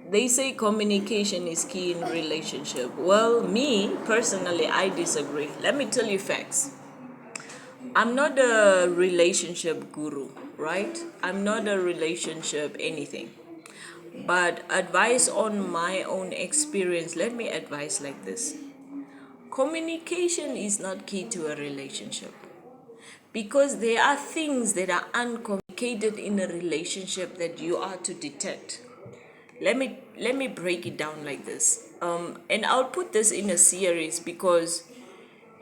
They say communication is key in relationship. Well, me personally, I disagree. Let me tell you facts. I'm not a relationship guru, right? I'm not a relationship anything. But advice on my own experience, let me advise like this. Communication is not key to a relationship because there are things that are uncommunicated in a relationship that you are to detect. Let me break it down like this. And I'll put this in a series because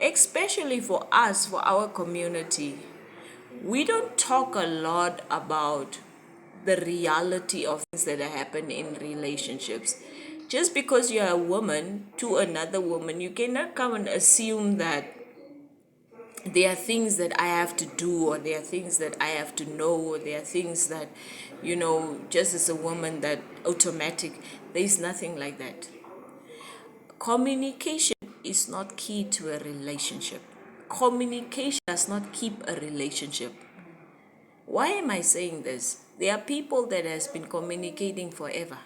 especially for us, for our community, we don't talk a lot about the reality of things that happen in relationships. Just because you're a woman to another woman, you cannot come and assume that there are things that I have to do, or there are things that I have to know, or there are things that, just as a woman, that automatic. There is nothing like that. Communication is not key to a relationship. Communication does not keep a relationship. Why am I saying this? There are people that has been communicating forever.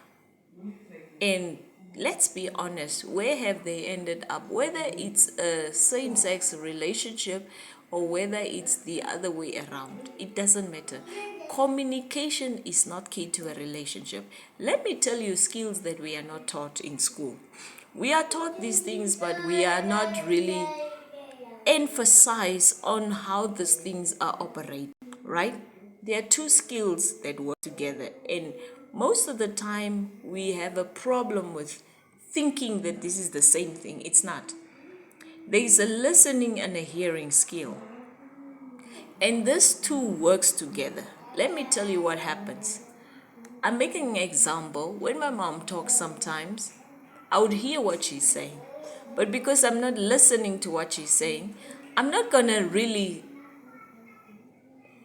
And let's be honest, where have they ended up? Whether it's a same-sex relationship or whether it's the other way around, it doesn't matter. Communication is not key to a relationship. Let me tell you skills that we are not taught in school. We are taught these things, but we are not really emphasized on how these things are operated, right? There are two skills that work together, and most of the time we have a problem with thinking that this is the same thing. It's not. There is a listening and a hearing skill, and these two works together. Let me tell you what happens. I'm making an example. When my mom talks sometimes, I would hear what she's saying. But because I'm not listening to what she's saying, I'm not gonna really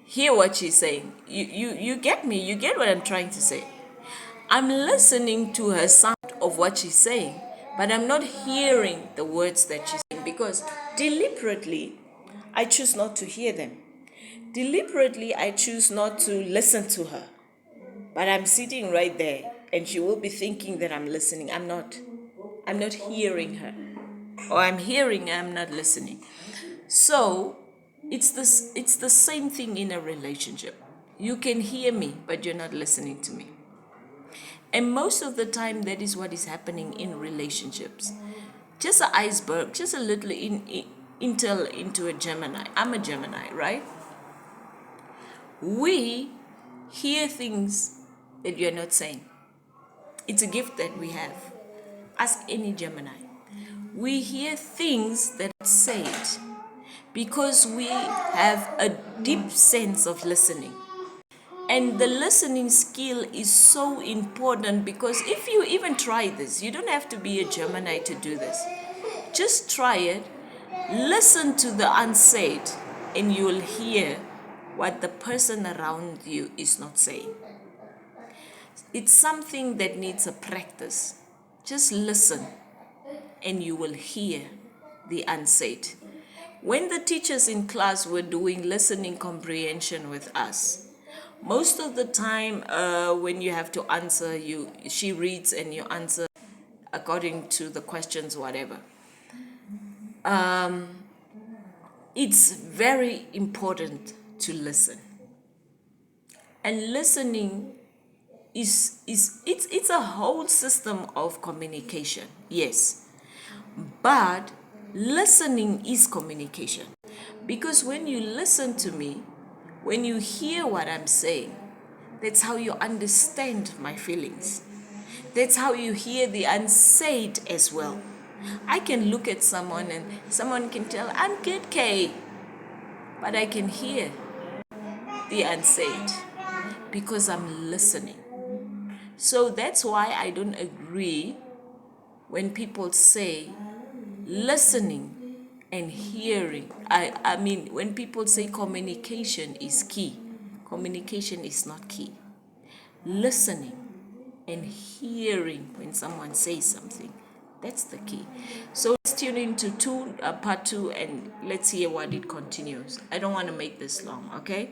hear what she's saying. You get me? You get what I'm trying to say? I'm listening to her sound of what she's saying, but I'm not hearing the words that she's saying because deliberately I choose not to hear them. Deliberately I choose not to listen to her. But I'm sitting right there and she will be thinking that I'm listening. I'm not. I'm not hearing her. Or I'm hearing, I'm not listening. So it's the same thing in a relationship. You can hear me, but you're not listening to me. And most of the time that is what is happening in relationships. Just an iceberg, just a little intel into a Gemini. I'm a Gemini, right? We hear things that you're not saying. It's a gift that we have. Ask any Gemini. We hear things that are said because we have a deep sense of listening. And the listening skill is so important because if you even try this, you don't have to be a Gemini to do this. Just try it, listen to the unsaid, and you will hear what the person around you is not saying. It's something that needs a practice. Just listen and you will hear the unsaid. When the teachers in class were doing listening comprehension with us, most of the time when you have to answer, she reads and you answer according to the questions, whatever. It's very important to listen. And listening it's a whole system of communication, yes. But listening is communication. Because when you listen to me, when you hear what I'm saying, that's how you understand my feelings. That's how you hear the unsaid as well. I can look at someone and someone can tell, I'm good, Kay. But I can hear the unsaid because I'm listening. So that's why I don't agree when people say listening and hearing. I mean, when people say communication is key, communication is not key. Listening and hearing when someone says something, that's the key. So let's tune into part 2 and let's hear what it continues. I don't want to make this long, okay?